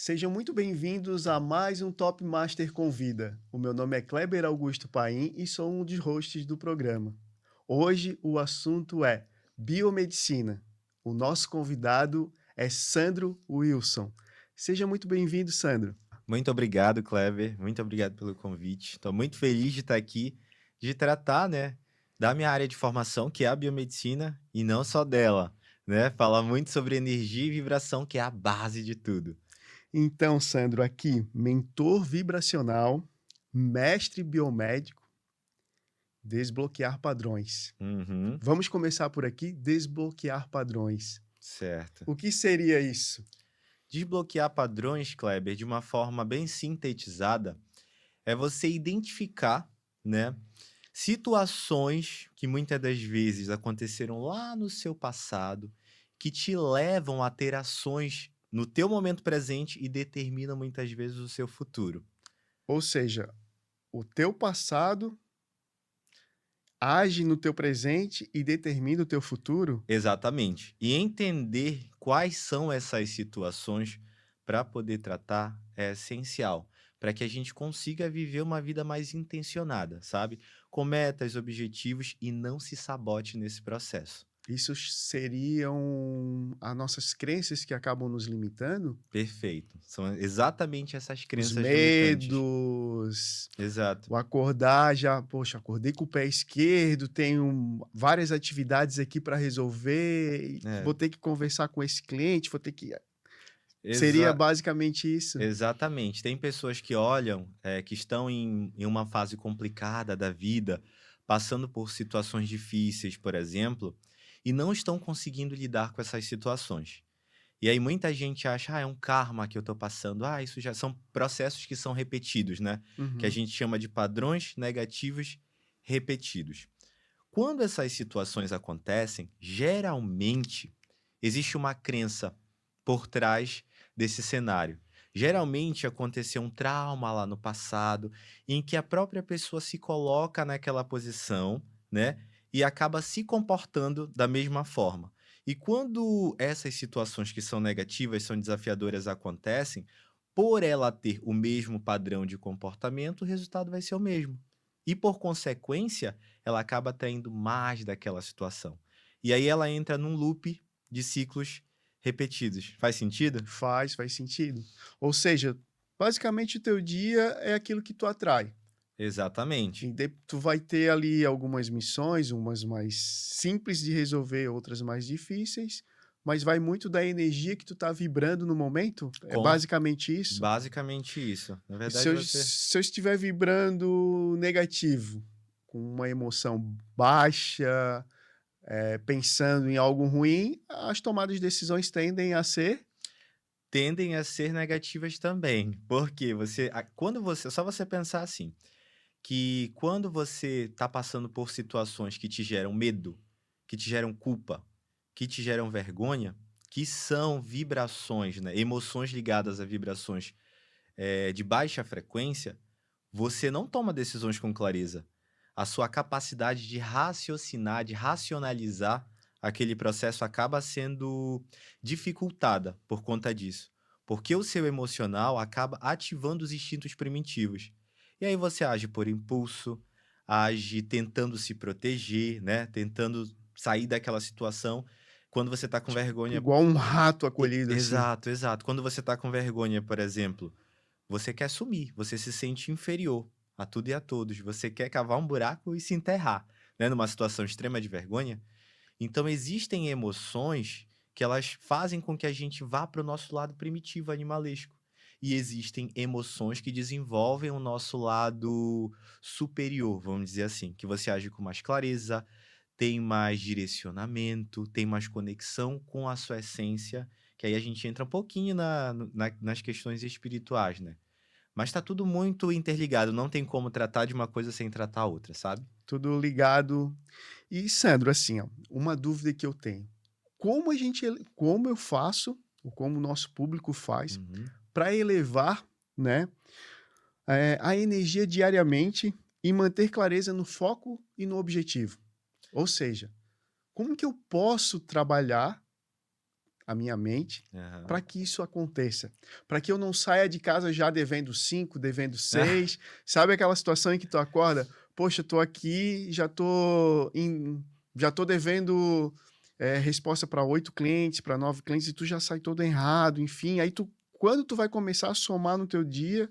Sejam muito bem-vindos a mais um Top Master Convida. O meu nome é Kleber Augusto Paim e sou um dos hosts do programa. Hoje o assunto é biomedicina. O nosso convidado é Sandro Wilson. Seja muito bem-vindo, Sandro. Muito obrigado, Kleber. Muito obrigado pelo convite. Estou muito feliz de estar aqui, de tratar, né, da minha área de formação, que é a biomedicina, e não só dela, né? Falar muito sobre energia e vibração, que é a base de tudo. Então, Sandro, aqui, mentor vibracional, mestre biomédico, desbloquear padrões. Uhum, Vamos começar por aqui, desbloquear padrões. certo. O que seria isso? Desbloquear padrões, Kleber, de uma forma bem sintetizada, é você identificar, né, situações que muitas das vezes aconteceram lá no seu passado, que te levam a ter ações no teu momento presente e determinam muitas vezes o seu futuro. Ou seja, o teu passado age no teu presente e determina o teu futuro? Exatamente. E entender quais são essas situações para poder tratar é essencial, para que a gente consiga viver uma vida mais intencionada, sabe? Com metas, objetivos e não se sabote nesse processo. Isso seriam as nossas crenças que acabam nos limitando? Perfeito. São exatamente essas Os crenças limitantes. medos, Exato. o acordar já, poxa, acordei com o pé esquerdo, tenho várias atividades aqui para resolver, e É, vou ter que conversar com esse cliente, vou ter que. Seria exa basicamente isso. exatamente. Tem pessoas que olham, que estão em uma fase complicada da vida, passando por situações difíceis, por exemplo, e não estão conseguindo lidar com essas situações. E aí muita gente acha: "Ah, é um karma que eu estou passando. Ah, isso já" são processos que são repetidos, né, que a Uhum. gente chama de padrões negativos repetidos. Quando essas situações acontecem, geralmente existe uma crença por trás desse cenário. Geralmente aconteceu um trauma lá no passado, em que a própria pessoa se coloca naquela posição, né, e acaba se comportando da mesma forma. E quando essas situações que são negativas, são desafiadoras acontecem, por ela ter o mesmo padrão de comportamento, o resultado vai ser o mesmo. E por consequência, ela acaba atraindo mais daquela situação. E aí ela entra num loop de ciclos repetidos. Faz sentido? Faz sentido. Ou seja, basicamente o teu dia é aquilo que tu atrai. Exatamente. Tu vai ter ali algumas missões, umas mais simples de resolver, outras mais difíceis, mas vai muito da energia que tu tá vibrando no momento? É Com basicamente isso? basicamente isso. Na E se verdade, eu você se eu estiver vibrando negativo, com uma emoção baixa, pensando em algo ruim, as tomadas de decisões tendem a ser. tendem a ser negativas também. Porque quando você só você pensar assim, que quando você está passando por situações que te geram medo, que te geram culpa, que te geram vergonha, que são vibrações, né, emoções ligadas a vibrações, de baixa frequência, você não toma decisões com clareza. A sua capacidade de raciocinar, de racionalizar aquele processo acaba sendo dificultada por conta disso. Porque o seu emocional acaba ativando os instintos primitivos. E aí você age por impulso, age tentando se proteger, né? Tentando sair daquela situação. Quando você está com Tipo, vergonha. igual um rato acolhido, assim. Exato, exato. Quando você está com vergonha, por exemplo, você quer sumir, você se sente inferior a tudo e a todos, você quer cavar um buraco e se enterrar, né, numa situação extrema de vergonha. Então existem emoções que elas fazem com que a gente vá para o nosso lado primitivo, animalesco. E existem emoções que desenvolvem o nosso lado superior, vamos dizer assim, que você age com mais clareza, tem mais direcionamento, tem mais conexão com a sua essência, que aí a gente entra um pouquinho nas questões espirituais, né? Mas tá tudo muito interligado, não tem como tratar de uma coisa sem tratar a outra, sabe? Tudo ligado. E Sandro, assim, ó, uma dúvida que eu tenho. Como eu faço, ou como o nosso público faz, Uhum. para elevar, né, a energia diariamente e manter clareza no foco e no objetivo? Ou seja, como que eu posso trabalhar a minha mente, Aham. para que isso aconteça. Para que eu não saia de casa já devendo 5, devendo 6. Sabe aquela situação em que tu acorda? Poxa, tô aqui, já tô devendo resposta para 8 clientes, para 9 clientes, e tu já sai todo errado, enfim. Aí quando tu vai começar a somar no teu dia,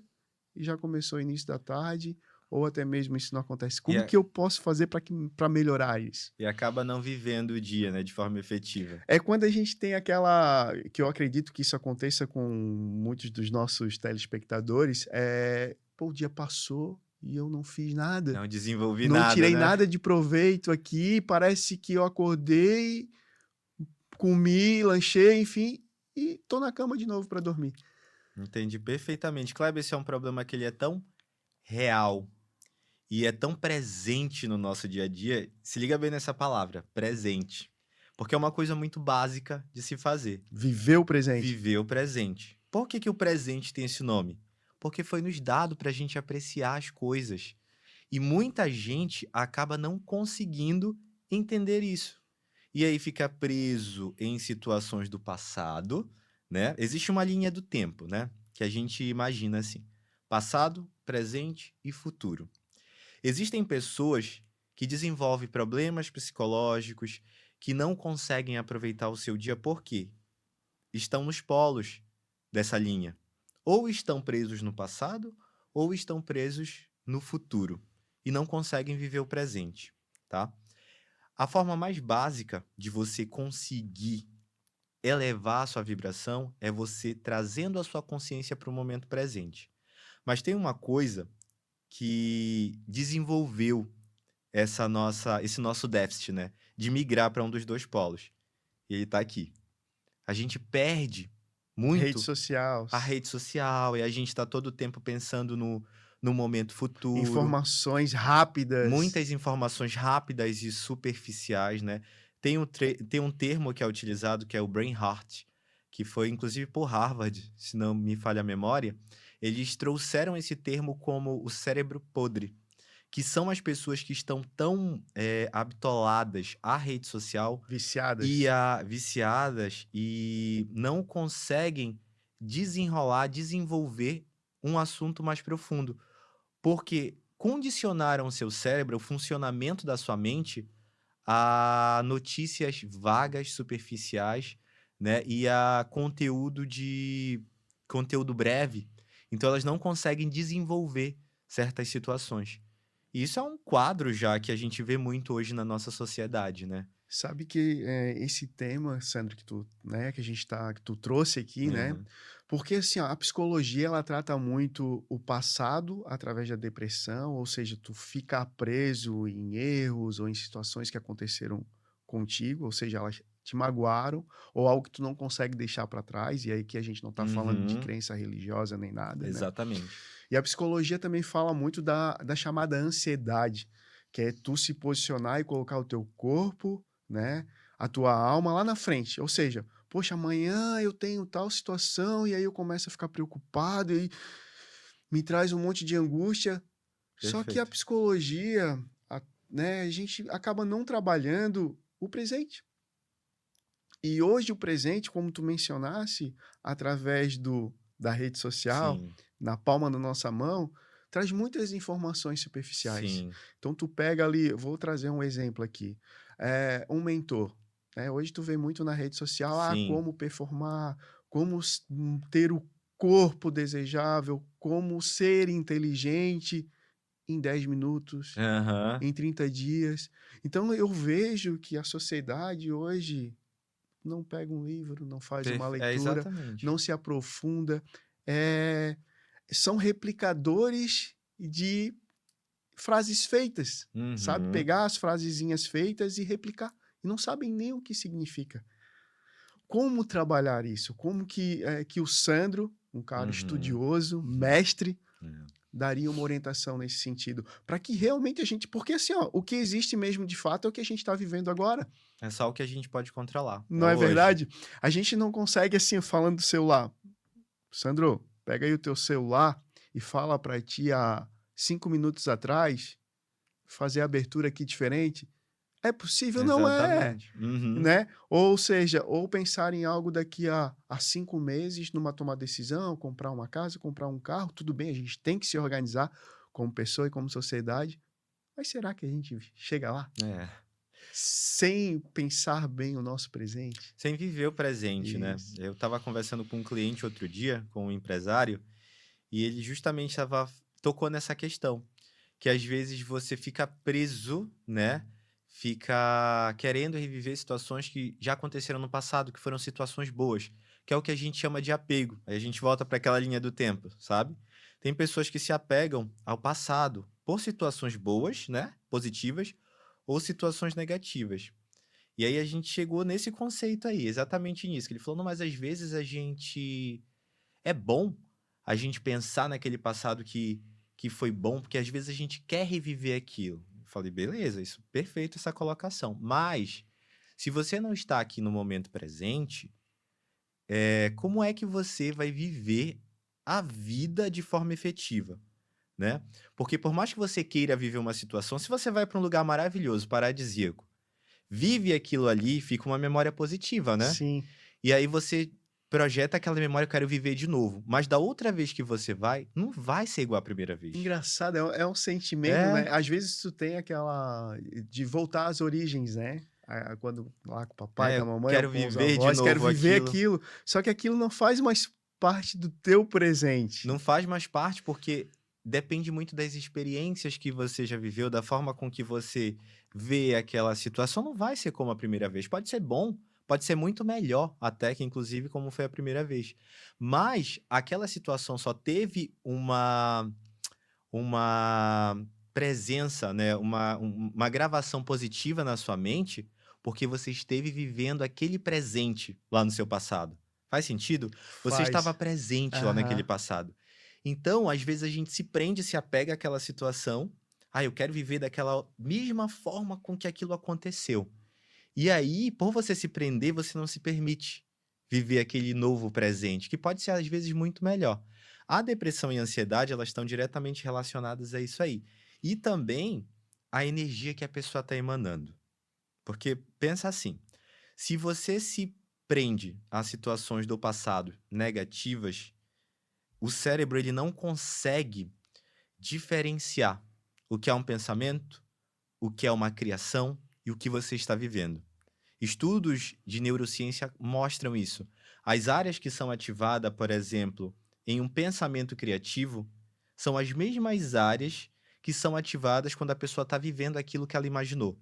e já começou o início da tarde, ou até mesmo isso não acontece. E, Como que eu posso fazer para melhorar isso? e acaba não vivendo o dia, né, de forma efetiva. É quando a gente tem aquela, que eu acredito que isso aconteça com muitos dos nossos telespectadores, pô, o dia passou e eu não fiz nada. Não desenvolvi Não nada, tirei né? nada de proveito aqui, parece que eu acordei, comi, lanchei, enfim, e tô na cama de novo para dormir. Entendi perfeitamente. Kleber, esse é um problema que ele é tão real e é tão presente no nosso dia a dia. Se liga bem nessa palavra, presente. Porque é uma coisa muito básica de se fazer. Viver o presente. Viver o presente. Por que que o presente tem esse nome? Porque foi nos dado para a gente apreciar as coisas. E muita gente acaba não conseguindo entender isso. E aí fica preso em situações do passado, né? Existe uma linha do tempo, né? Que a gente imagina assim: passado, presente e futuro. Existem pessoas que desenvolvem problemas psicológicos, que não conseguem aproveitar o seu dia porque estão nos polos dessa linha. Ou estão presos no passado, ou estão presos no futuro e não conseguem viver o presente, tá? A forma mais básica de você conseguir elevar a sua vibração é você trazendo a sua consciência para o momento presente. Mas tem uma coisa que desenvolveu esse nosso déficit, né? De migrar para um dos dois polos. E ele está aqui. A gente perde Rede muito social, a rede social e a gente está todo o tempo pensando no momento futuro. informações rápidas. Muitas informações rápidas e superficiais, né? Tem um termo que é utilizado que é o brain rot, que foi inclusive por Harvard, se não me falha a memória. Eles trouxeram esse termo como o cérebro podre, que são as pessoas que estão tão habitoladas à rede social Viciadas. e viciadas e não conseguem desenvolver um assunto mais profundo. Porque condicionaram o seu cérebro, o funcionamento da sua mente, a notícias vagas, superficiais, né? E a conteúdo breve. Então elas não conseguem desenvolver certas situações. E isso é um quadro já que a gente vê muito hoje na nossa sociedade, né? Sabe que esse tema, Sandro, que a gente que tu trouxe aqui, né? Aham. Porque assim, ó, a psicologia ela trata muito o passado através da depressão, ou seja, tu ficar preso em erros ou em situações que aconteceram contigo, ou seja, elas te magoaram, ou algo que tu não consegue deixar para trás, e aí que a gente não tá falando de Uhum. crença religiosa nem nada, né? Exatamente. E a psicologia também fala muito da chamada ansiedade, que é tu se posicionar e colocar o teu corpo, né, a tua alma lá na frente. Ou seja, poxa, amanhã eu tenho tal situação e aí eu começo a ficar preocupado e me traz um monte de angústia. Só que a Perfeito. psicologia, né, a gente acaba não trabalhando o presente. E hoje o presente, como tu mencionasse, através da rede social, Sim, na palma da nossa mão, traz muitas informações superficiais. sim, Então tu pega ali, eu vou trazer um exemplo aqui, um mentor, né? Hoje tu vê muito na rede social, sim. como performar, como ter o corpo desejável, como ser inteligente em 10 minutos, Aham. em 30 dias. Então eu vejo que a sociedade hoje não pega um livro, não faz uma É leitura, exatamente. não se aprofunda, eh, são replicadores de frases feitas, sabe? Uhum, Pegar as frasezinhas feitas e replicar, e não sabem nem o que significa. Como trabalhar isso? Como que o Sandro, um cara uhum, estudioso, uhum. mestre, É. daria uma orientação nesse sentido? Para que realmente a gente, porque assim, ó, o que existe mesmo de fato é o que a gente está vivendo agora. É só o que a gente pode controlar, é Não o é hoje. verdade? A gente não consegue, assim, falando do celular. Sandro, pega aí o teu celular e fala para ti há 5 minutos atrás, fazer a abertura aqui diferente. é possível? Não é, Exatamente. Uhum. né? Ou seja, ou pensar em algo daqui a 5 meses numa tomada de decisão, comprar uma casa, comprar um carro, tudo bem, a gente tem que se organizar como pessoa e como sociedade, mas será que a gente chega lá É. sem pensar bem o nosso presente? Sem viver o presente, né? Isso. Eu estava conversando com um cliente outro dia, com um empresário, e ele justamente tocou nessa questão, que às vezes você fica preso, né? Fica querendo reviver situações que já aconteceram no passado, que foram situações boas, que é o que a gente chama de apego. Aí a gente volta para aquela linha do tempo, sabe? Tem pessoas que se apegam ao passado por situações boas, né? Positivas, ou situações negativas. E aí a gente chegou nesse conceito aí, exatamente nisso, que ele falou: "Não, mas às vezes a gente é bom a gente pensar naquele passado que foi bom, porque às vezes a gente quer reviver aquilo". Eu falei: "Beleza, isso perfeito essa colocação, mas se você não está aqui no momento presente, como é que você vai viver a vida de forma efetiva?", né? Porque por mais que você queira viver uma situação, se você vai para um lugar maravilhoso, paradisíaco, vive aquilo ali, fica uma memória positiva, né? Sim, E aí você projeta aquela memória: "Eu quero viver de novo", mas da outra vez que você vai, não vai ser igual à primeira vez. engraçado, é um sentimento, É, né, às vezes tu tem aquela de voltar às origens, né, quando lá com o papai, com a eu mamãe ou quero com os viver de avós, quero novo viver aquilo. aquilo, só que aquilo não faz mais parte do teu presente. Não faz mais parte, porque depende muito das experiências que você já viveu, da forma com que você vê aquela situação, não vai ser como a primeira vez. Pode ser bom, pode ser muito melhor até que inclusive como foi a primeira vez. Mas aquela situação só teve uma presença, né, uma gravação positiva na sua mente, porque você esteve vivendo aquele presente lá no seu passado. Faz sentido? Você estava Faz. presente lá naquele Aham. passado. Então, às vezes a gente se prende, se apega àquela situação. "Ah, eu quero viver daquela mesma forma com que aquilo aconteceu". E aí, por você se prender, você não se permite viver aquele novo presente, que pode ser às vezes muito melhor. A depressão e a ansiedade, elas estão diretamente relacionadas a isso aí. E também a energia que a pessoa está emanando. Porque pensa assim, se você se prende a situações do passado negativas, o cérebro ele não consegue diferenciar o que é um pensamento, o que é uma criação e o que você está vivendo. Estudos de neurociência mostram isso. As áreas que são ativadas, por exemplo, em um pensamento criativo, são as mesmas áreas que são ativadas quando a pessoa está vivendo aquilo que ela imaginou.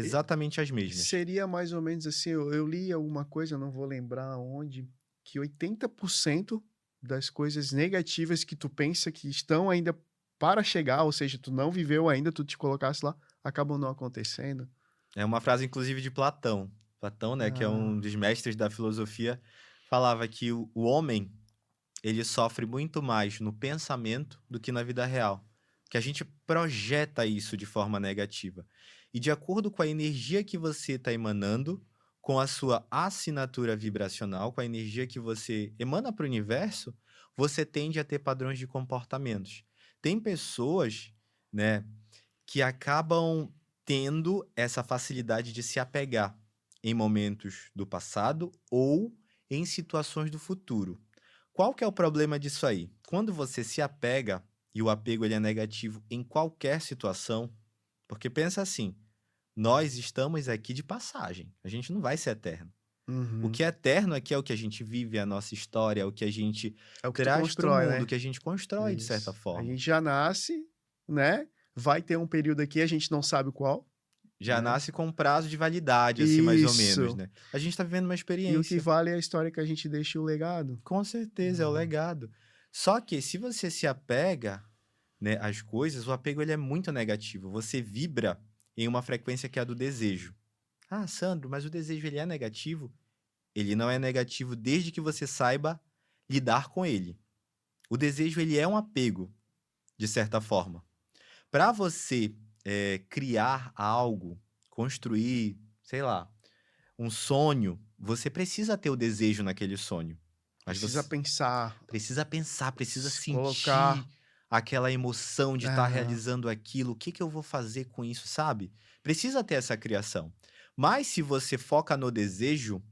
E Exatamente as mesmas. seria mais ou menos assim, eu li alguma coisa, não vou lembrar onde, que 80% das coisas negativas que tu pensa que estão ainda para chegar, ou seja, tu não viveu ainda, tu te colocasse lá, acabam não acontecendo. É uma frase, inclusive, de Platão. Platão, né, que é um Ah, dos mestres da filosofia, falava que o homem ele sofre muito mais no pensamento do que na vida real. Que a gente projeta isso de forma negativa. E de acordo com a energia que você está emanando, com a sua assinatura vibracional, com a energia que você emana para o universo, você tende a ter padrões de comportamentos. Tem pessoas, né, que acabam tendo essa facilidade de se apegar em momentos do passado ou em situações do futuro. Qual que é o problema disso aí? Quando você se apega, e o apego ele é negativo em qualquer situação, porque pensa assim, nós estamos aqui de passagem, a gente não vai ser eterno. O uhum. que é eterno aqui é o que a gente vive, é a nossa história, é o que a gente É o que tu traz para o constrói, mundo, o né? que a gente constrói de certa Isso. A forma. gente já nasce, né? Vai ter um período aqui, a gente não sabe qual, Já né? nasce com um prazo de validade, assim, mais ou menos, Isso. né? A gente está vivendo uma E o que experiência. vale é a história que a gente deixa e o legado. Com certeza, é o Hum. legado. Só que se você se apega, né, às coisas, o apego ele é muito negativo. Você vibra em uma frequência que é a do desejo. Ah, Sandro, mas o desejo ele é negativo? Ele não é negativo desde que você saiba lidar com ele. O desejo ele é um apego, de certa forma. Para você criar algo, construir, sei lá, um sonho, você precisa ter o desejo naquele sonho. Mas Precisa você pensar, precisa pensar, precisa se colocar. sentir aquela emoção de estar Aham. realizando aquilo, o que que eu vou fazer com isso, sabe? Precisa ter essa criação. Mas se você foca no desejo,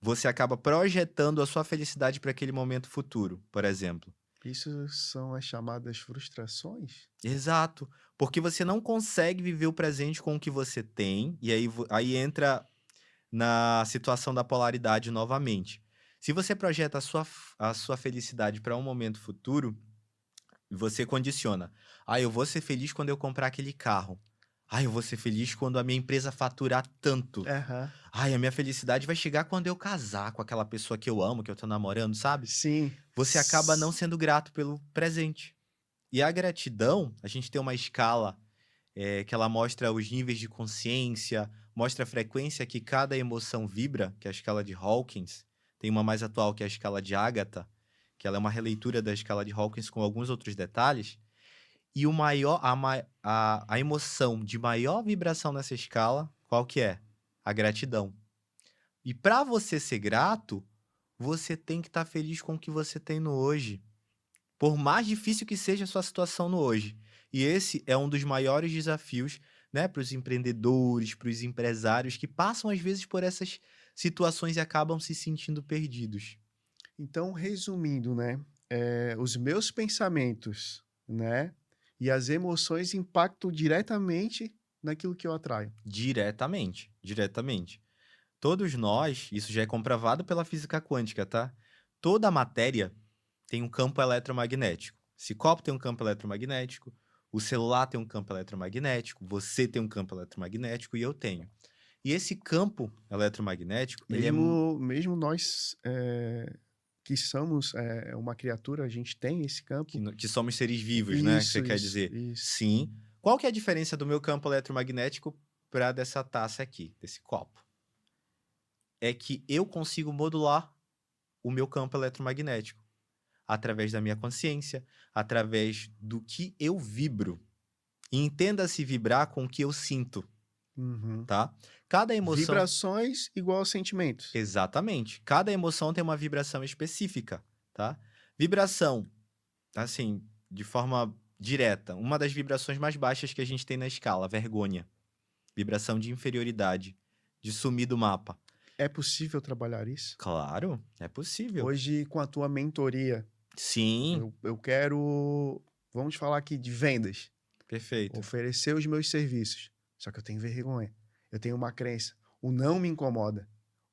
você acaba projetando a sua felicidade para aquele momento futuro, por exemplo. Isso são as chamadas frustrações? Exato, porque você não consegue viver o presente com o que você tem, e aí, aí entra na situação da polaridade novamente. Se você projeta a sua felicidade para um momento futuro, você condiciona. Ah, eu vou ser feliz quando eu comprar aquele carro. Ah, eu vou ser feliz quando a minha empresa faturar tanto. Aham. Ai, a minha felicidade vai chegar quando eu casar com aquela pessoa que eu amo, que eu tô namorando, sabe? Sim. Você acaba não sendo grato pelo presente. E a gratidão, a gente tem uma escala que ela mostra os níveis de consciência, mostra a frequência que cada emoção vibra, que é a escala de Hawkins. Tem uma mais atual que é a escala de Agatha, que ela é uma releitura da escala de Hawkins com alguns outros detalhes. E o maior, a emoção de maior vibração nessa escala, qual que é? A gratidão. E para você ser grato, você tem que estar feliz com o que você tem no hoje. Por mais difícil que seja a sua situação no hoje. E esse é um dos maiores desafios, né, para os empreendedores, para os empresários que passam às vezes por essas situações e acabam se sentindo perdidos. Então, resumindo, né, os meus pensamentos, né, e as emoções impactam diretamente naquilo que eu atraio. Diretamente, diretamente. Todos nós, isso já é comprovado pela física quântica, tá? Toda matéria tem um campo eletromagnético. Esse copo tem um campo eletromagnético, o celular tem um campo eletromagnético, você tem um campo eletromagnético e eu tenho. E esse campo eletromagnético, ele é Mesmo nós, que somos, uma criatura, a gente tem esse campo. que somos seres vivos, né? Que você Isso, quer isso, dizer? isso. Sim. Qual que é a diferença do meu campo eletromagnético para dessa taça aqui, desse copo? É que eu consigo modular o meu campo eletromagnético através da minha consciência, através do que eu vibro. E entenda-se vibrar com o que eu sinto, Uhum. tá? Cada emoção. Vibrações igual a sentimentos. Exatamente. Cada emoção tem uma vibração específica, tá? Vibração, assim, de forma direta, uma das vibrações mais baixas que a gente tem na escala, vergonha. Vibração de inferioridade, de sumir do mapa. É possível trabalhar isso? Claro, é possível. Hoje, com a tua mentoria, Sim, eu quero, vamos falar aqui de vendas, perfeito. oferecer os meus serviços. Só que eu tenho vergonha. Eu tenho uma crença. O não me incomoda.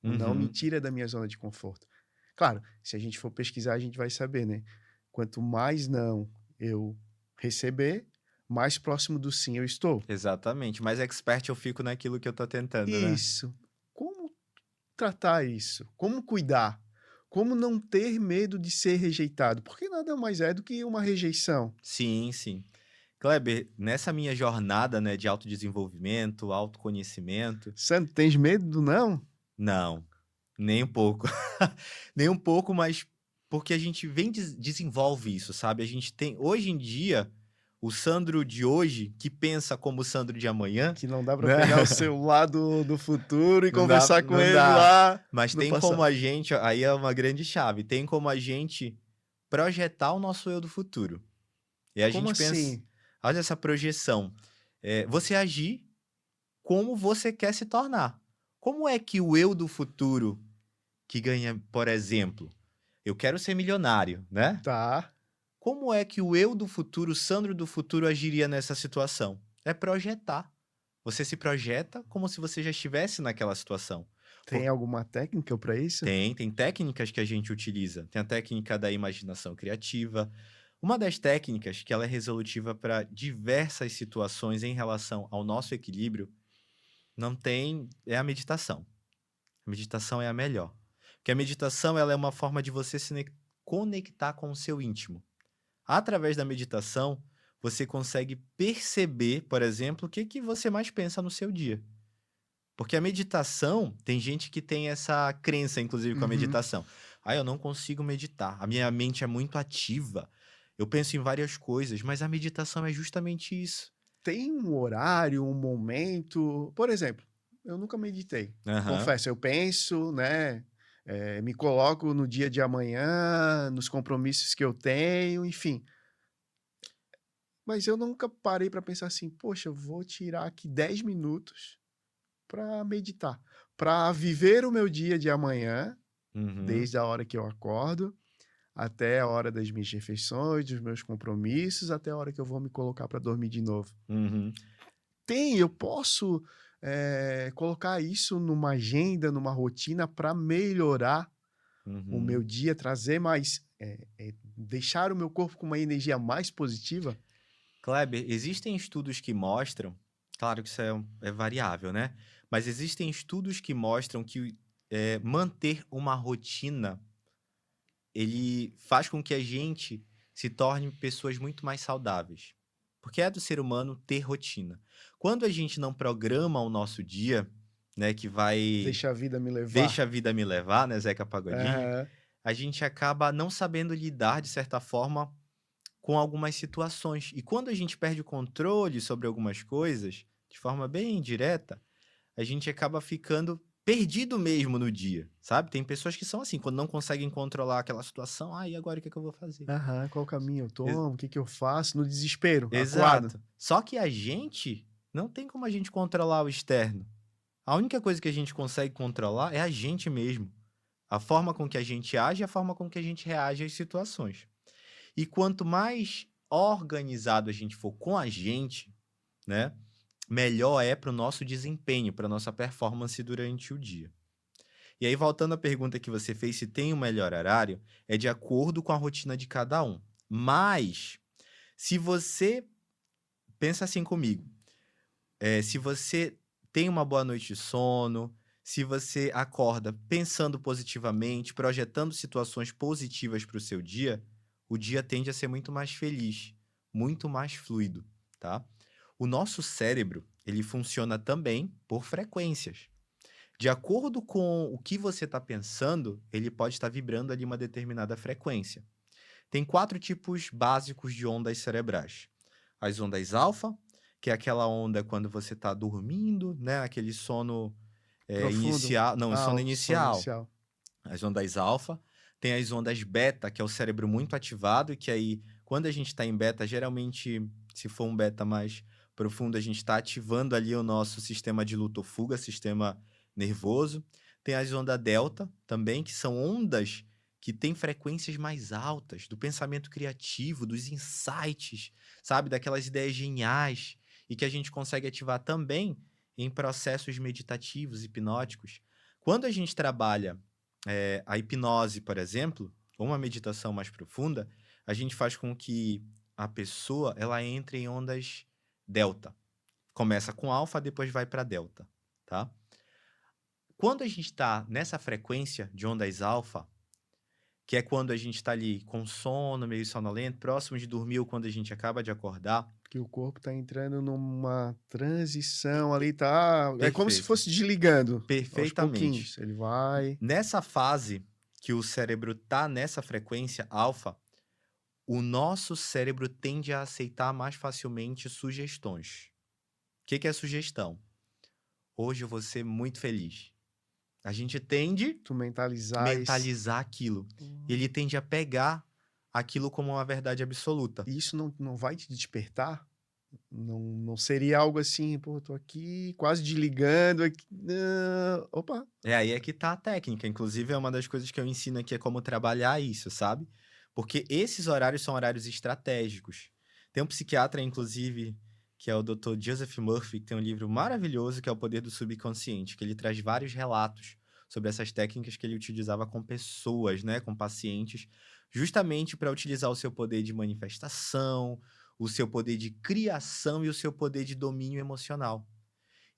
O não me Uhum, tira da minha zona de conforto. Claro, se a gente for pesquisar, a gente vai saber, né? Quanto mais não eu receber, mais próximo do sim eu estou. exatamente. Mais expert eu fico naquilo que eu tô tentando, né? Isso. Como tratar isso? Como cuidar? Como não ter medo de ser rejeitado? Porque nada mais é do que uma rejeição. Sim, sim. Kleber, nessa minha jornada, né, de autodesenvolvimento, autoconhecimento, Santo, tens medo do não? não, nem um pouco. Nem um pouco, mas porque a gente vem desenvolve isso, sabe? A gente tem, hoje em dia, o Sandro de hoje, que pensa como o Sandro de amanhã, Que não dá para né? pegar o celular do futuro e Não dá, conversar com não ele dá. lá Mas no tem como passado. a gente, aí é uma grande chave, tem como a gente projetar o nosso eu do futuro. E a Como gente pensa, assim? olha essa projeção. Você agir como você quer se tornar. Como é que o eu do futuro, que ganha, por exemplo, eu quero ser milionário, né? Tá. Como é que o eu do futuro, o Sandro do futuro, agiria nessa situação? É projetar. Você se projeta como se você já estivesse naquela situação. Tem alguma técnica para isso? Tem técnicas que a gente utiliza. Tem a técnica da imaginação criativa. Uma das técnicas que ela é resolutiva para diversas situações em relação ao nosso equilíbrio, não tem, é a meditação. A meditação é a melhor. Porque a meditação ela é uma forma de você se conectar com o seu íntimo. Através da meditação, você consegue perceber, por exemplo, o que, que você mais pensa no seu dia. Porque a meditação, tem gente que tem essa crença, inclusive, com a Uhum. meditação. Ah, eu não consigo meditar. A minha mente é muito ativa. Eu penso em várias coisas, mas a meditação é justamente isso. Tem um horário, um momento? Por exemplo, eu nunca meditei. Aham. Confesso, eu penso, né? Me coloco no dia de amanhã, nos compromissos que eu tenho, enfim. Mas eu nunca parei para pensar assim, poxa, eu vou tirar aqui 10 minutos para meditar, para viver o meu dia de amanhã, Uhum, desde a hora que eu acordo até a hora das minhas refeições, dos meus compromissos, até a hora que eu vou me colocar para dormir de novo. uhum, Eu posso colocar isso numa agenda, numa rotina para melhorar o meu uhum. dia, trazer mais, deixar o meu corpo com uma energia mais positiva? Kleber, existem estudos que mostram, claro que isso é variável, né? Mas existem estudos que mostram que manter uma rotina, ele faz com que a gente se torne pessoas muito mais saudáveis. Porque é do ser humano ter rotina. Quando a gente não programa o nosso dia, né, que vai Deixa a vida me levar. deixa a vida me levar, né, Zeca Pagodinho, Aham. a gente acaba não sabendo lidar, de certa forma, com algumas situações. E quando a gente perde o controle sobre algumas coisas, de forma bem direta, a gente acaba ficando perdido mesmo no dia, sabe? Tem pessoas que são assim, quando não conseguem controlar aquela situação, e agora o que é que eu vou fazer? Aham. Qual caminho eu Ex- tomo? O que que eu faço? No desespero, acuado. Exato. Só que a gente não tem como a gente controlar o externo. A única coisa que a gente consegue controlar é a gente mesmo. A forma com que a gente age e a forma com que a gente reage às situações. E quanto mais organizado a gente for com a gente, né, melhor é para o nosso desempenho, para nossa performance durante o dia. E aí, voltando à pergunta que você fez, se tem um melhor horário, é de acordo com a rotina de cada um. Mas, se você pensa assim comigo, se você tem uma boa noite de sono, se você acorda pensando positivamente, projetando situações positivas para o dia tende a ser muito mais feliz, muito mais fluido, tá? O nosso cérebro, ele funciona também por frequências. De acordo com o que você está pensando, ele pode estar vibrando ali uma determinada frequência. Tem 4 tipos básicos de ondas cerebrais. As ondas alfa, que é aquela onda quando você está dormindo, né, aquele sono, Profundo. inicial não, Ah, sono o sono inicial. inicial. As ondas alfa. Tem as ondas beta, que é o cérebro muito ativado, que aí, quando a gente está em beta, geralmente, se for um beta mais profundo, a gente está ativando ali o nosso sistema de luta ou fuga, sistema nervoso. Tem as ondas delta também, que são ondas que têm frequências mais altas, do pensamento criativo, dos insights, sabe? Daquelas ideias geniais, e que a gente consegue ativar também em processos meditativos, hipnóticos. Quando a gente trabalha a hipnose, por exemplo, ou uma meditação mais profunda, a gente faz com que a pessoa ela entre em ondas delta. Começa com alfa, depois vai para delta, tá? Quando a gente está nessa frequência de ondas alfa, que é quando a gente está ali com sono, meio sonolento, próximo de dormir ou quando a gente acaba de acordar, Que o corpo tá entrando numa transição ali, tá é como se perfeito, fosse desligando, aos perfeitamente. pouquinhos. Ele vai Nessa fase que o cérebro tá nessa frequência alfa, o nosso cérebro tende a aceitar mais facilmente sugestões. O que que é sugestão? Hoje eu vou ser muito feliz. A gente tende tu a mentalizar esse mentalizar aquilo. Ele tende a pegar aquilo como uma verdade absoluta. e isso não vai te despertar? Não seria algo assim: "Pô, tô aqui quase desligando aqui, opa". É aí é que tá a técnica. Inclusive, é uma das coisas que eu ensino aqui é como trabalhar isso, sabe? Porque esses horários são horários estratégicos. Tem um psiquiatra, inclusive, que é o Dr. Joseph Murphy, que tem um livro maravilhoso que é O Poder do Subconsciente, que ele traz vários relatos sobre essas técnicas que ele utilizava com pessoas, né, com pacientes, justamente para utilizar o seu poder de manifestação, o seu poder de criação e o seu poder de domínio emocional.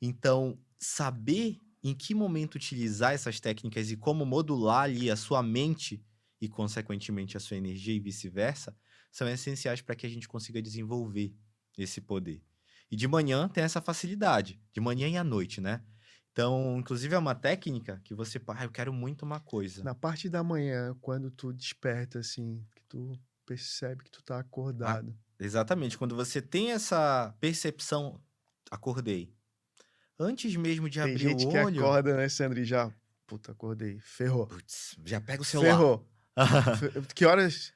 Então, saber em que momento utilizar essas técnicas e como modular ali a sua mente e, consequentemente, a sua energia e vice-versa, são essenciais para que a gente consiga desenvolver esse poder. E de manhã tem essa facilidade, de manhã e à noite, né? Então, inclusive, é uma técnica que você, eu quero muito uma coisa. Na parte da manhã, quando tu desperta, assim, que tu percebe que tu tá Ah, acordado. exatamente, quando você tem essa percepção, acordei. Antes mesmo de Tem abrir o gente que olho, acorda, né, Sandro, e já: "Puta, acordei, ferrou, putz, já pega o celular. ferrou". Que horas?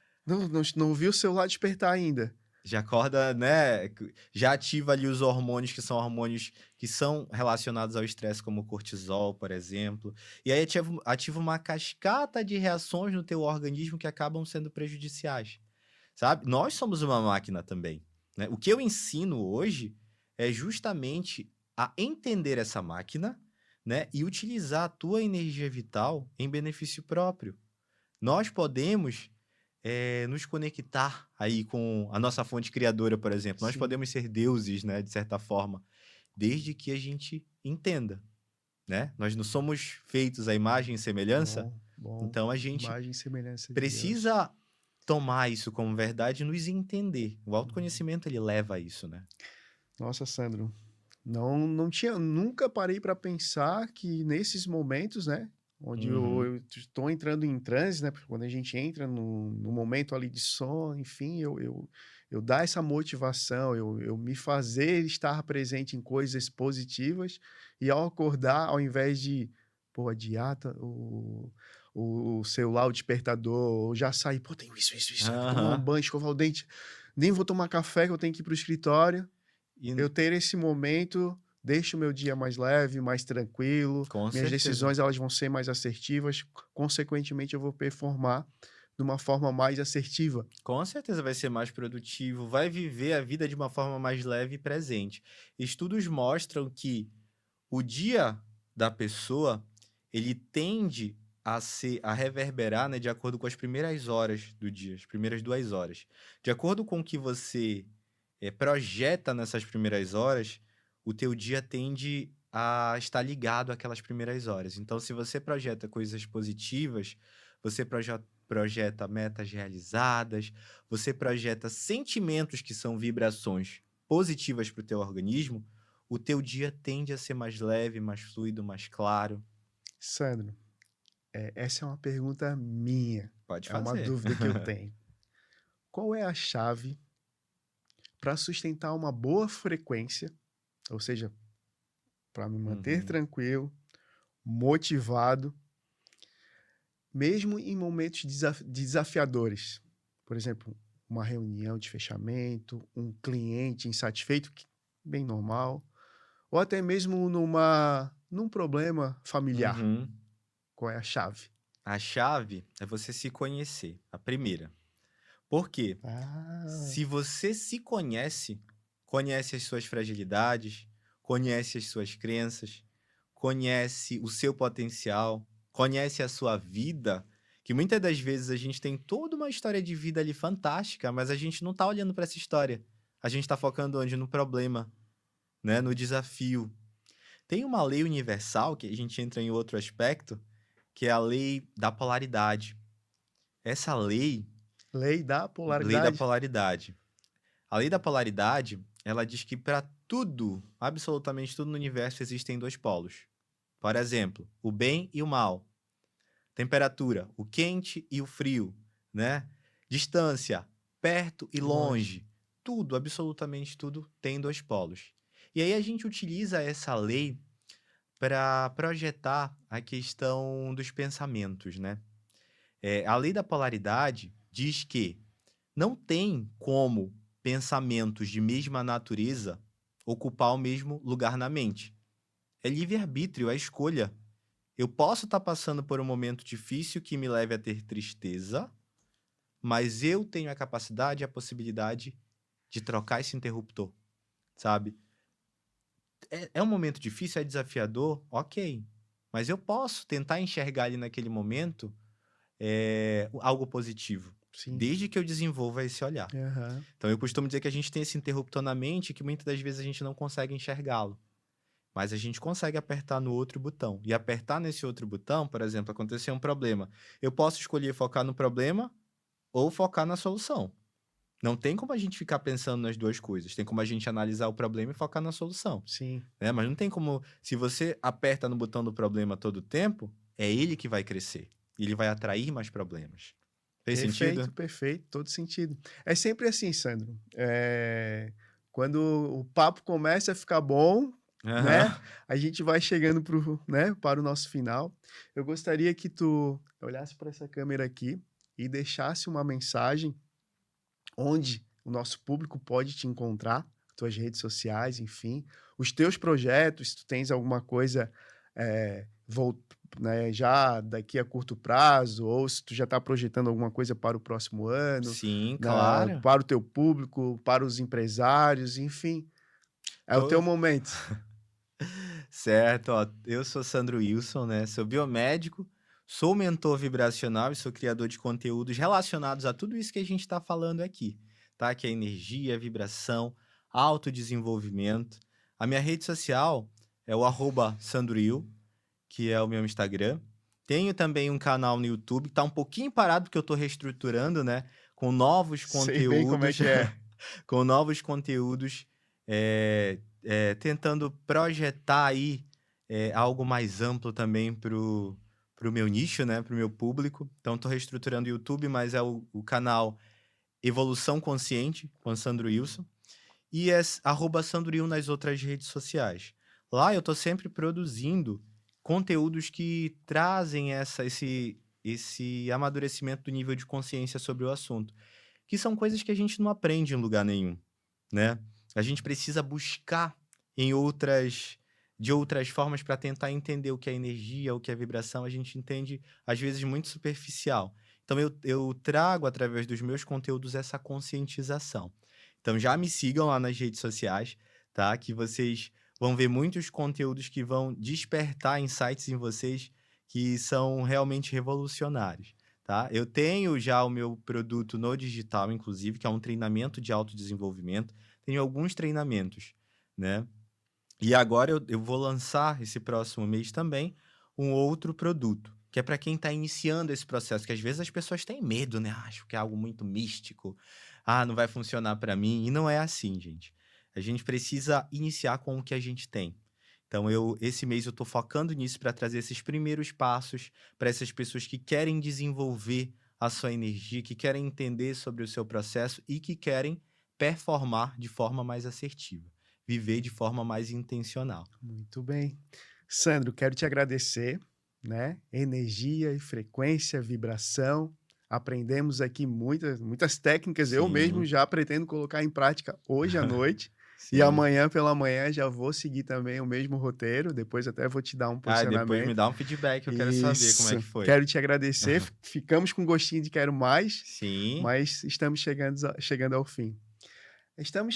Não vi o celular despertar ainda. Já acorda, né? Já ativa ali os hormônios que são relacionados ao estresse, como o cortisol, por exemplo. E aí ativa uma cascata de reações no teu organismo que acabam sendo prejudiciais, sabe? Nós somos uma máquina também, né? O que eu ensino hoje é justamente a entender essa máquina, né? E utilizar a tua energia vital em benefício próprio. Nós podemos nos conectar aí com a nossa fonte criadora, por exemplo. Nós Sim. podemos ser deuses, né, de certa forma, desde que a gente entenda, né? Nós não somos feitos à imagem e semelhança, Bom, bom. então a gente Imagem e semelhança de Deus. precisa tomar isso como verdade e nos entender. O Uhum. autoconhecimento, ele leva a isso, né? Nossa, Sandro, não tinha, nunca parei para pensar que nesses momentos, né, onde Uhum. eu estou entrando em transe, né, porque quando a gente entra no momento ali de sono, enfim, eu dar essa motivação, eu me fazer estar presente em coisas positivas e ao acordar, ao invés de, pô, adiar o celular, o despertador, ou já sair, pô, tenho isso, vou tomar um Aham. banho, escovar o dente, nem vou tomar café que eu tenho que ir para o escritório. E Eu ter esse momento deixa o meu dia mais leve, mais tranquilo, com minhas certeza. decisões elas vão ser mais assertivas, consequentemente eu vou performar de uma forma mais assertiva. Com certeza vai ser mais produtivo, vai viver a vida de uma forma mais leve e presente. Estudos mostram que o dia da pessoa, ele tende a reverberar, né, de acordo com as primeiras horas do dia, as primeiras 2 horas. De acordo com o que você, projeta nessas primeiras horas, o teu dia tende a estar ligado àquelas primeiras horas. Então, se você projeta coisas positivas, você projeta metas realizadas, você projeta sentimentos que são vibrações positivas para o teu organismo, o teu dia tende a ser mais leve, mais fluido, mais claro. Sandro, essa é uma pergunta minha, Pode é uma fazer. dúvida que eu tenho. Qual é a chave para sustentar uma boa frequência, ou seja, para me manter Uhum, tranquilo, motivado, mesmo em momentos desafiadores? Por exemplo, uma reunião de fechamento, um cliente insatisfeito, bem normal, ou até mesmo num problema familiar. uhum. Qual é a chave? A chave é você se conhecer, a primeira. Por quê? Ah, Se você se conhece, conhece as suas fragilidades, conhece as suas crenças, conhece o seu potencial, conhece a sua vida, que muitas das vezes a gente tem toda uma história de vida ali fantástica, mas a gente não tá olhando para essa história. A gente tá focando onde? No problema, né? No desafio. Tem uma lei universal, que a gente entra em outro aspecto, que é a lei da polaridade. Essa lei da lei da polaridade? polaridade. A lei da polaridade, ela diz que para tudo, absolutamente tudo no universo, existem dois polos. Por exemplo, o bem e o mal. Temperatura, o quente e o frio, né? Distância, perto e Longe. longe. Tudo, absolutamente tudo, tem dois polos. E aí a gente utiliza essa lei para projetar a questão dos pensamentos, né? A lei da polaridade diz que não tem como pensamentos de mesma natureza ocupar o mesmo lugar na mente. É livre-arbítrio, é escolha. Eu posso estar passando por um momento difícil que me leve a ter tristeza, mas eu tenho a capacidade e a possibilidade de trocar esse interruptor, sabe? É um momento difícil, é desafiador, ok. Mas eu posso tentar enxergar ali naquele momento algo positivo, Sim. desde que eu desenvolva esse olhar. Aham. Então eu costumo dizer que a gente tem esse interruptor na mente que muitas das vezes a gente não consegue enxergá-lo. Mas a gente consegue apertar no outro botão. E apertar nesse outro botão, por exemplo, acontecer um problema. Eu posso escolher focar no problema ou focar na solução. Não tem como a gente ficar pensando nas duas coisas. Tem como a gente analisar o problema e focar na solução, Sim. né? Mas não tem como, se você aperta no botão do problema todo o tempo, é ele que vai crescer. E ele vai atrair mais problemas. Fez Perfeito, sentido? perfeito, todo sentido. É sempre assim, Sandro. Quando o papo começa a ficar bom, né? Aham. A gente vai chegando né, para o nosso final. Eu gostaria que tu olhasse para essa câmera aqui e deixasse uma mensagem onde o nosso público pode te encontrar, tuas redes sociais, enfim, os teus projetos, se tu tens alguma coisa eh, vol- né, já daqui a curto prazo, ou se tu já está projetando alguma coisa para o próximo ano, Sim, claro. para o teu público, para os empresários, enfim, é o teu Tô momento. certo, ó, eu sou Sandro Wilson, né, sou biomédico, sou mentor vibracional e sou criador de conteúdos relacionados a tudo isso que a gente está falando aqui, tá? Que é energia, vibração, autodesenvolvimento. A minha rede social é o @sandroil, que é o meu Instagram. Tenho também um canal no YouTube, tá um pouquinho parado porque eu tô reestruturando, né, com novos Sei bem como é conteúdos, que é. com novos conteúdos, tentando projetar aí, algo mais amplo também pro meu nicho, né, pro meu público. Então tô reestruturando o YouTube, mas é o canal Evolução Consciente, com Sandro Wilson, e é @sandroil nas outras redes sociais. Lá eu tô sempre produzindo conteúdos que trazem esse amadurecimento do nível de consciência sobre o assunto, que são coisas que a gente não aprende em lugar nenhum, né. A gente precisa buscar em outras formas para tentar entender o que é energia, o que é vibração, a gente entende, às vezes, muito superficial. Então eu trago, através dos meus conteúdos, essa conscientização. Então já me sigam lá nas redes sociais, tá, que vocês vão ver muitos conteúdos que vão despertar insights em vocês que são realmente revolucionários, tá. Eu tenho já o meu produto no digital, inclusive, que é um treinamento de autodesenvolvimento. Tenho alguns treinamentos, né. E agora eu vou lançar esse próximo mês também um outro produto, que é para quem está iniciando esse processo, que às vezes as pessoas têm medo, né, acham que é algo muito místico, "Ah, não vai funcionar para mim", e não é assim, gente. A gente precisa iniciar com o que a gente tem. Então esse mês eu estou focando nisso para trazer esses primeiros passos para essas pessoas que querem desenvolver a sua energia, que querem entender sobre o seu processo e que querem performar de forma mais assertiva, viver de forma mais intencional. Muito bem. Sandro, quero te agradecer, né? Energia e frequência, vibração. Aprendemos aqui muitas técnicas. Eu mesmo Sim, já pretendo colocar em prática hoje à noite. E sim. amanhã pela manhã já vou seguir também o mesmo roteiro. Depois até vou te dar um Ah, depois me posicionamento. dá um feedback, eu quero saber como é Isso. que foi. Quero te agradecer. Ficamos com gostinho de quero mais, Sim. mas estamos chegando ao fim. Estamos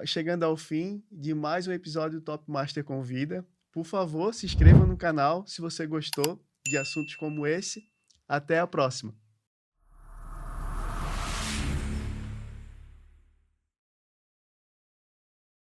chegando ao fim de mais um episódio do Top Master Convida. Por favor, se inscreva no canal se você gostou de assuntos como esse. Até a próxima.